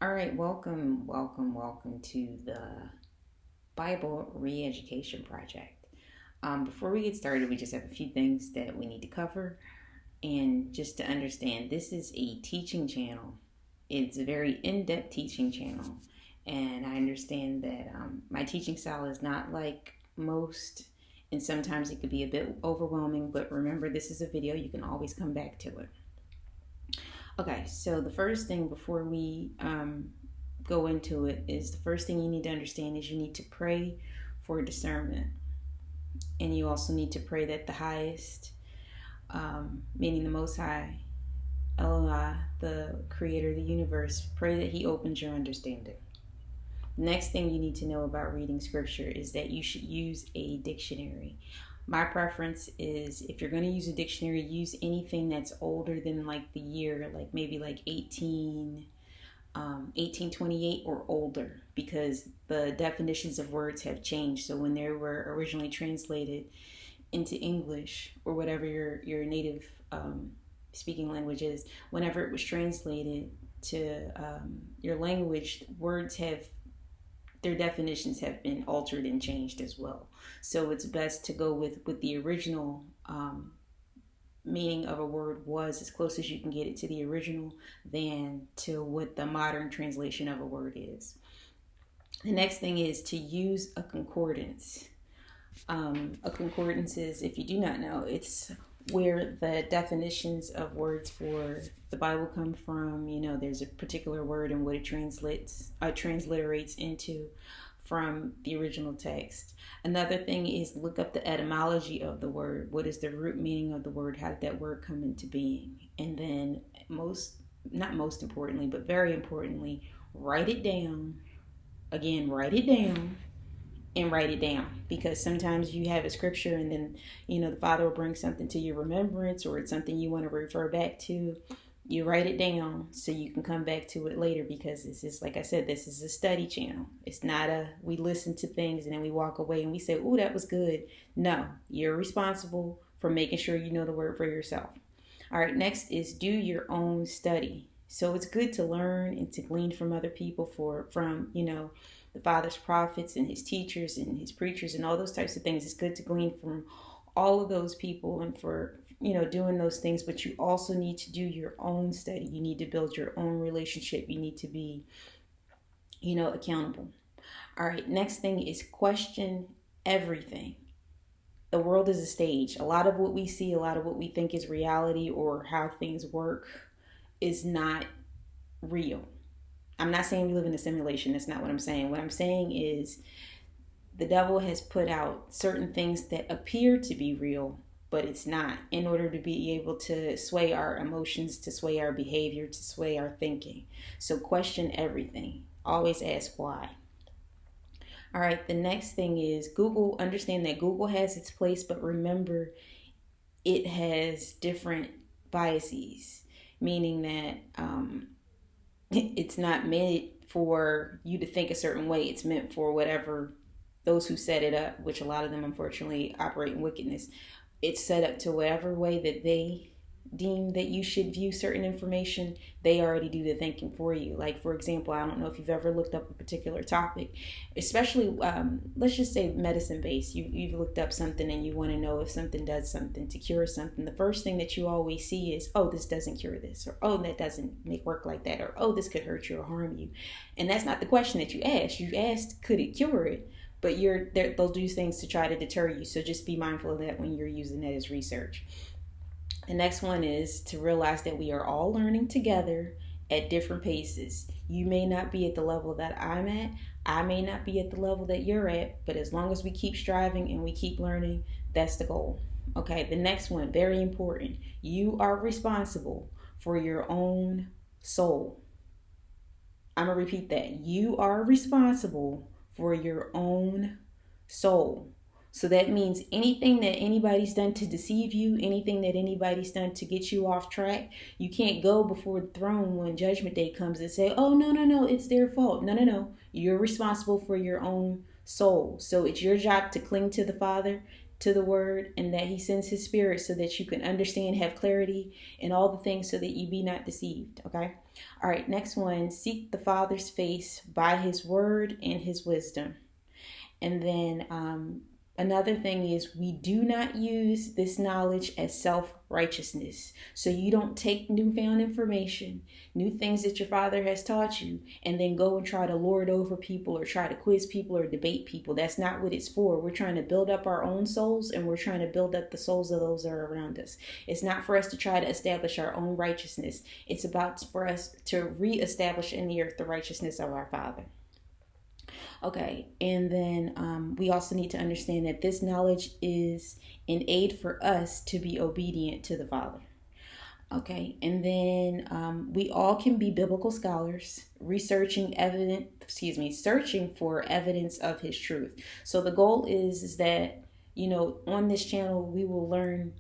All right, welcome to the Bible Re-Education Project. Before we get started, we just have a few things that we need to cover. And just to understand, this is a teaching channel. It's a very in-depth teaching channel. And I understand that my teaching style is not like most, and sometimes it could be a bit overwhelming. But remember, this is a video. You can always come back to it. Okay, so the first thing before we go into it is the first thing you need to understand is you need to pray for discernment. And you also need to pray that the highest, meaning the Most High, Elohim, the creator of the universe, pray that he opens your understanding. Next thing you need to know about reading scripture is that you should use a dictionary. My preference is if you're going to use a dictionary, use anything that's older than like the year, like maybe like 1828 or older, because the definitions of words have changed. So when they were originally translated into English or whatever your native speaking language is, whenever it was translated to your language, their definitions have been altered and changed as well. So it's best to go with the original meaning of a word was, as close as you can get it to the original, than to what the modern translation of a word is. The next thing is to use a concordance. A concordance is, if you do not know, it's where the definitions of words for the Bible come from. You know, there's a particular word and what it transliterates into from the original text. Another thing is look up the etymology of the word. What is the root meaning of the word? How did that word come into being? And then not most importantly, but very importantly, write it down. Again, write it down. And write it down, because sometimes you have a scripture and then the Father will bring something to your remembrance, or it's something you want to refer back to. You write it down so you can come back to it later, because this is, like I said, this is a study channel. It's not we listen to things and then we walk away and we say, "Oh, that was good." No, you're responsible for making sure you know the word for yourself. All right, next is do your own study. So it's good to learn and to glean from other people from the Father's prophets and his teachers and his preachers and all those types of things. It's good to glean from all of those people and for doing those things, but you also need to do your own study. You need to build your own relationship. You need to be accountable. All right, next thing is question everything. The world is a stage. A lot of what we see, a lot of what we think is reality or how things work is not real. I'm not saying we live in a simulation. That's not what I'm saying. What I'm saying is the devil has put out certain things that appear to be real, but it's not, in order to be able to sway our emotions, to sway our behavior, to sway our thinking. So question everything. Always ask why. All right, the next thing is Google. Understand that Google has its place, but remember it has different biases, meaning that it's not meant for you to think a certain way. It's meant for whatever those who set it up, which a lot of them unfortunately operate in wickedness. It's set up to whatever way that they deem that you should view certain information. They already do the thinking for you. Like, for example, I don't know if you've ever looked up a particular topic, especially let's just say medicine based. You've looked up something and you want to know if something does something to cure something. The first thing that you always see is, oh, this doesn't cure this, or oh, that doesn't make work like that, or oh, this could hurt you or harm you. And that's not the question that you asked. You asked, could it cure it? But they'll do things to try to deter you. So just be mindful of that when you're using that as research. The next one is to realize that we are all learning together at different paces. You may not be at the level that I'm at. I may not be at the level that you're at. But as long as we keep striving and we keep learning, that's the goal. Okay, the next one, very important. You are responsible for your own soul. I'm going to repeat that. You are responsible for your own soul. So that means anything that anybody's done to deceive you, anything that anybody's done to get you off track, you can't go before the throne when judgment day comes and say, oh, no, it's their fault. No. You're responsible for your own soul. So it's your job to cling to the Father to the word, and that he sends his spirit so that you can understand, have clarity in all the things, so that you be not deceived. Okay. All right. Next one, seek the Father's face by his word and his wisdom. And then another thing is, we do not use this knowledge as self-righteousness. So you don't take newfound information, new things that your Father has taught you, and then go and try to lord over people or try to quiz people or debate people. That's not what it's for. We're trying to build up our own souls, and we're trying to build up the souls of those that are around us. It's not for us to try to establish our own righteousness. It's about for us to reestablish in the earth the righteousness of our Father. Okay, and then we also need to understand that this knowledge is an aid for us to be obedient to the Father. Okay, and then we all can be biblical scholars, searching for evidence of his truth. So the goal is that, on this channel, we will learn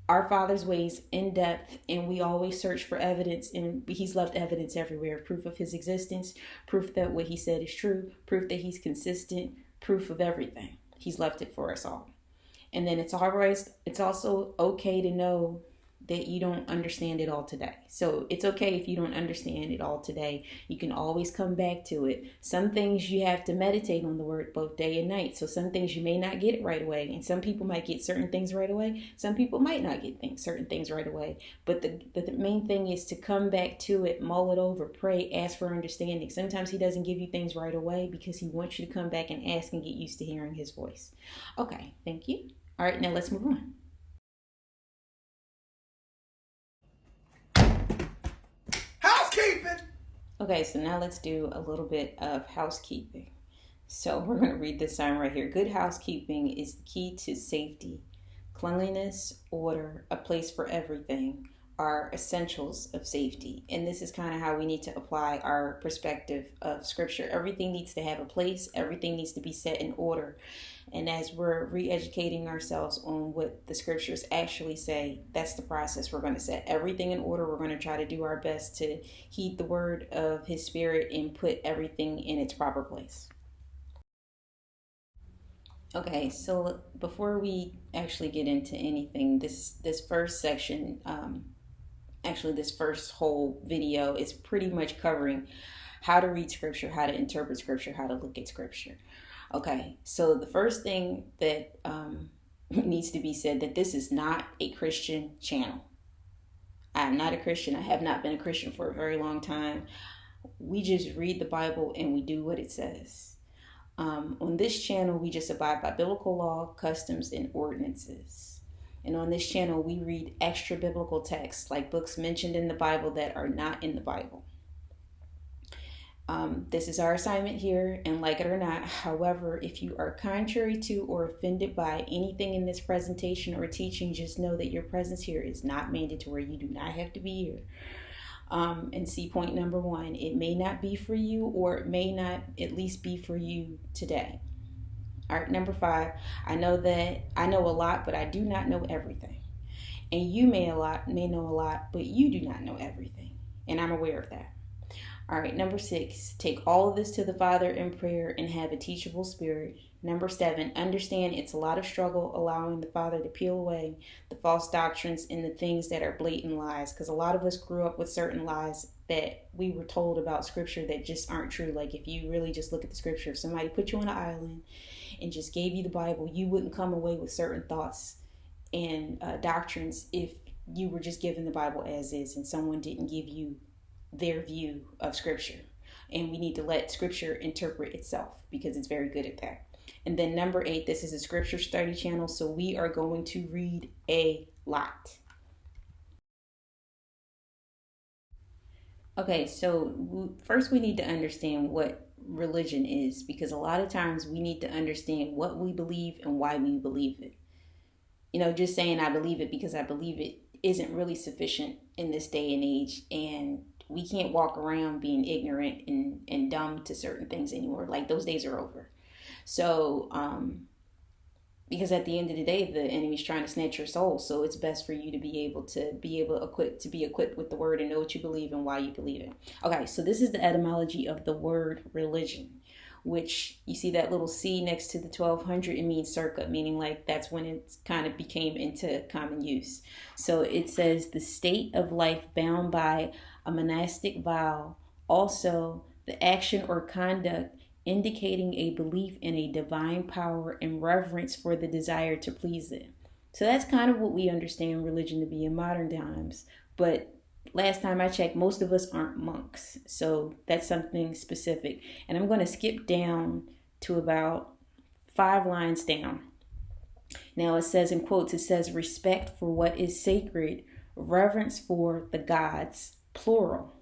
our Father's ways in depth, and we always search for evidence, and he's left evidence everywhere, proof of his existence, proof that what he said is true, proof that he's consistent, proof of everything. He's left it for us all. And then it's also okay to know that you don't understand it all today. So it's okay if you don't understand it all today. You can always come back to it. Some things you have to meditate on the word both day and night. So some things you may not get it right away. And some people might get certain things right away. Some people might not get certain things right away. But the main thing is to come back to it, mull it over, pray, ask for understanding. Sometimes he doesn't give you things right away because he wants you to come back and ask and get used to hearing his voice. Okay, thank you. All right, now let's move on. Okay, so now let's do a little bit of housekeeping. So we're going to read this sign right here. Good housekeeping is the key to safety. Cleanliness, order, a place for everything are essentials of safety. And this is kind of how we need to apply our perspective of Scripture. Everything needs to have a place. Everything needs to be set in order. And as we're re-educating ourselves on what the Scriptures actually say, that's the process. We're going to set everything in order. We're going to try to do our best to heed the word of his Spirit and put everything in its proper place. Okay, so before we actually get into anything, this first section, this first whole video is pretty much covering how to read Scripture, how to interpret Scripture, how to look at Scripture. Okay, so the first thing that needs to be said, that this is not a Christian channel. I am not a Christian. I have not been a Christian for a very long time. We just read the Bible and we do what it says. On this channel, we just abide by biblical law, customs, and ordinances. And on this channel, we read extra biblical texts, like books mentioned in the Bible that are not in the Bible. This is our assignment here, and like it or not, however, if you are contrary to or offended by anything in this presentation or teaching, just know that your presence here is not mandatory. You do not have to be here. And see point number 1, it may not be for you, or it may not at least be for you today. All right, number 5, I know a lot, but I do not know everything. And you may know a lot, but you do not know everything. And I'm aware of that. All right, number 6, take all of this to the Father in prayer and have a teachable spirit. Number 7, understand it's a lot of struggle allowing the Father to peel away the false doctrines and the things that are blatant lies, because a lot of us grew up with certain lies that we were told about Scripture that just aren't true. Like if you really just look at the Scripture, if somebody put you on an island and just gave you the Bible, you wouldn't come away with certain thoughts and doctrines if you were just given the Bible as is and someone didn't give you their view of Scripture. And we need to let Scripture interpret itself, because it's very good at that. And then number 8, this is a Scripture study channel, so we are going to read a lot. Okay, so first we need to understand what religion is, because a lot of times we need to understand what we believe and why we believe it. Just saying I believe it because I believe it isn't really sufficient in this day and age, and we can't walk around being ignorant and dumb to certain things anymore. Like those days are over. So, because at the end of the day, the enemy's trying to snatch your soul. So it's best for you to be equipped with the word and know what you believe and why you believe it. Okay, so this is the etymology of the word religion. which you see that little C next to the 1200, it means circa, meaning like that's when it kind of became into common use. So it says the state of life bound by a monastic vow, also the action or conduct indicating a belief in a divine power and reverence for the desire to please it. So that's kind of what we understand religion to be in modern times. But last time I checked, most of us aren't monks. So that's something specific. And I'm going to skip down to about 5 lines down. Now it says in quotes, it says respect for what is sacred, reverence for the gods, plural,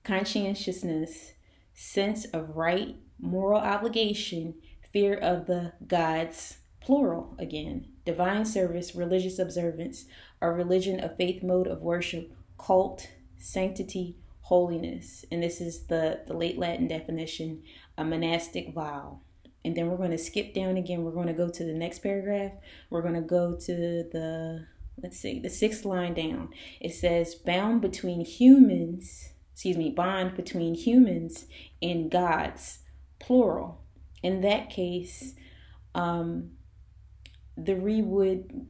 conscientiousness, sense of right, moral obligation, fear of the gods, plural again, divine service, religious observance, a religion, a faith mode of worship, cult, sanctity, holiness. And this is the late Latin definition, a monastic vow. And then we're going to skip down again. We're going to go to the next paragraph. We're going to go to the 6th line down. It says bond between humans and gods, plural. In that case, the re would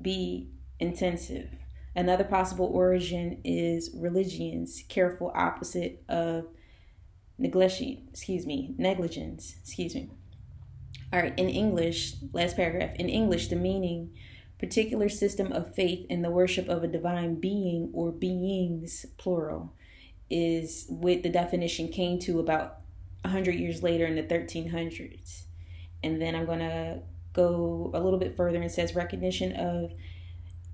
be intensive. Another possible origin is religions, careful opposite of negligence. All right, in English, last paragraph. In English, the meaning, particular system of faith in the worship of a divine being or beings, plural, is what the definition came to about 100 years later in the 1300s. And then I'm going to go a little bit further and says recognition of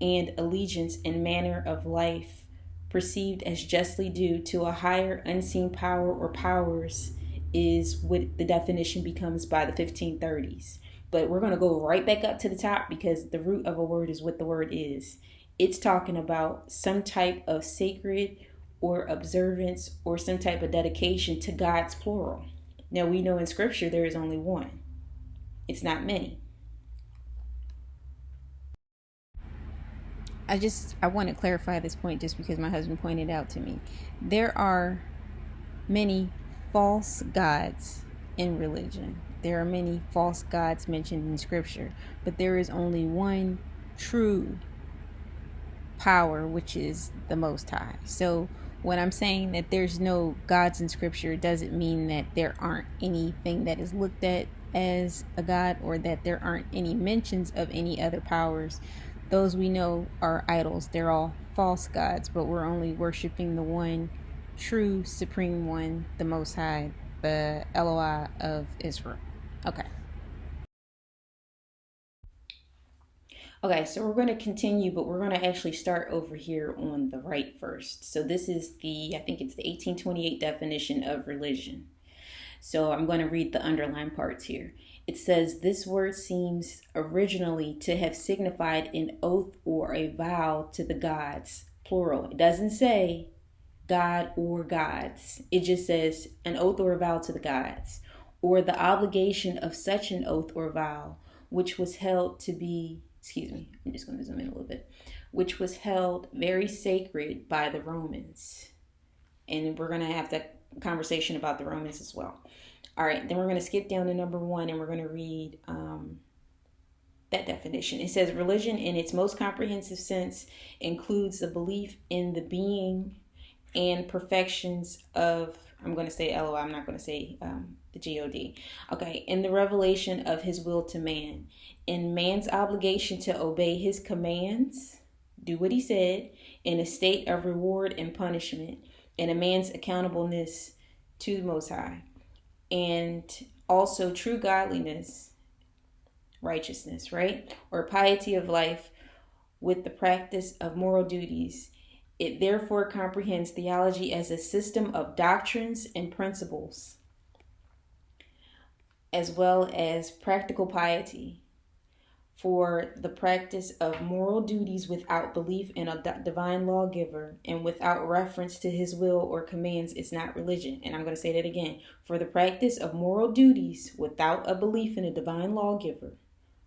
and allegiance and manner of life perceived as justly due to a higher unseen power or powers is what the definition becomes by the 1530s. But we're going to go right back up to the top because the root of a word is what the word is. It's talking about some type of sacred or observance or some type of dedication to God's, plural. Now we know in scripture there is only one. It's not many. I want to clarify this point just because my husband pointed out to me. There are many false gods in religion. There are many false gods mentioned in scripture, but there is only one true power, which is the Most High. So when I'm saying that there's no gods in scripture, it doesn't mean that there aren't anything that is looked at as a god or that there aren't any mentions of any other powers. Those we know are idols. They're all false gods, but we're only worshiping the one true supreme one, the Most High, the Eloi of Israel. Okay, so we're going to continue, but we're going to actually start over here on the right first. So this is I think it's the 1828 definition of religion. So I'm going to read the underlined parts here. It says, this word seems originally to have signified an oath or a vow to the gods, plural. It doesn't say God or gods. It just says an oath or a vow to the gods, or the obligation of such an oath or vow, which was held to be, I'm just going to zoom in a little bit, which was held very sacred by the Romans. And we're going to have that conversation about the Romans as well. All right, then we're going to skip down to number 1 and we're going to read that definition. It says religion in its most comprehensive sense includes the belief in the being and perfections of, I'm going to say Eloi, I'm not going to say the God. Okay, in the revelation of his will to man, in man's obligation to obey his commands, do what he said, in a state of reward and punishment, and a man's accountableness to the Most High. And also true godliness, righteousness, right? Or piety of life with the practice of moral duties. It therefore comprehends theology as a system of doctrines and principles, as well as practical piety for the practice of moral duties without belief in a divine lawgiver and without reference to his will or commands is not religion. And I'm going to say that again. For the practice of moral duties without a belief in a divine lawgiver,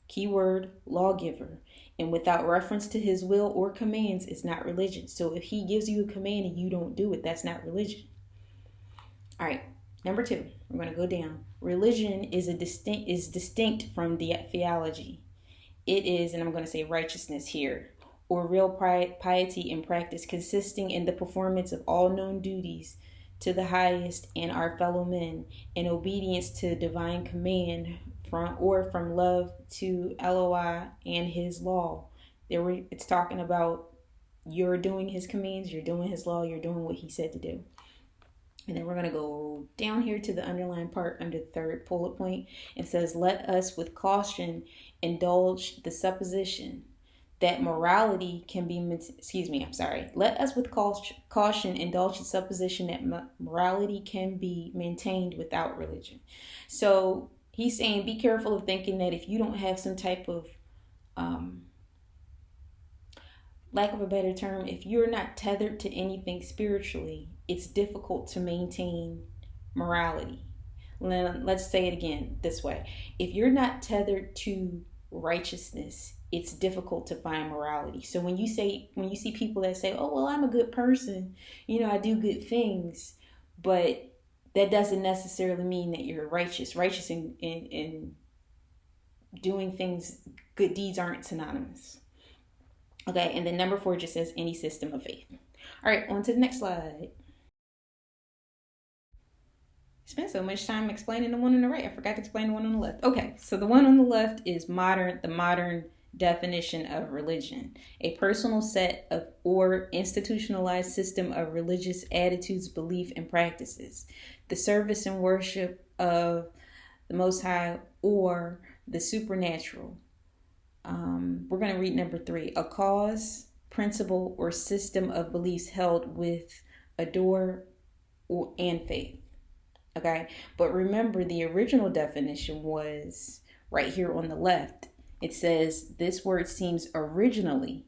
keyword lawgiver, and without reference to his will or commands is not religion. So if he gives you a command and you don't do it, that's not religion. All right. Number 2, we're going to go down. Religion is distinct from theology. It is, and I'm going to say righteousness here, or real piety and practice consisting in the performance of all known duties to the highest and our fellow men in obedience to divine command from love to Eloi and his law. It's talking about you're doing his commands, you're doing his law, you're doing what he said to do. And then we're going to go down here to the underlined part under the third bullet point. It says, let us with caution indulge the supposition that morality can be, let us with caution indulge the supposition that morality can be maintained without religion. So he's saying be careful of thinking that if you don't have some type of, lack of a better term, if you're not tethered to anything spiritually, it's difficult to maintain morality. Let's say it again this way. If you're not tethered to righteousness, it's difficult to find morality. So when you see people that say, oh, well, I'm a good person, I do good things, but that doesn't necessarily mean that you're righteous. Righteous and doing things, good deeds aren't synonymous. Okay, and then number 4 just says any system of faith. All right, on to the next slide. Spent so much time explaining the one on the right, I forgot to explain the one on the left. Okay, so the one on the left is the modern definition of religion, a personal set of or institutionalized system of religious attitudes, belief, and practices, the service and worship of the Most High or the supernatural. We're going to read number 3, a cause, principle, or system of beliefs held with adore and faith. Okay, but remember the original definition was right here on the left. It says this word seems originally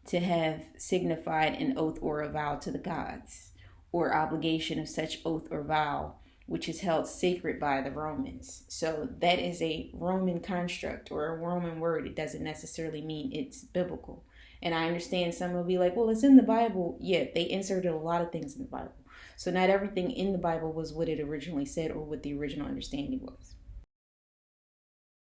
to have signified an oath or a vow to the gods, or obligation of such oath or vow, which is held sacred by the Romans. So that is a Roman construct or a Roman word. It doesn't necessarily mean it's biblical. And I understand some will be like, well, it's in the Bible. Yeah, they inserted a lot of things in the Bible. So not everything in the Bible was what it originally said or what the original understanding was.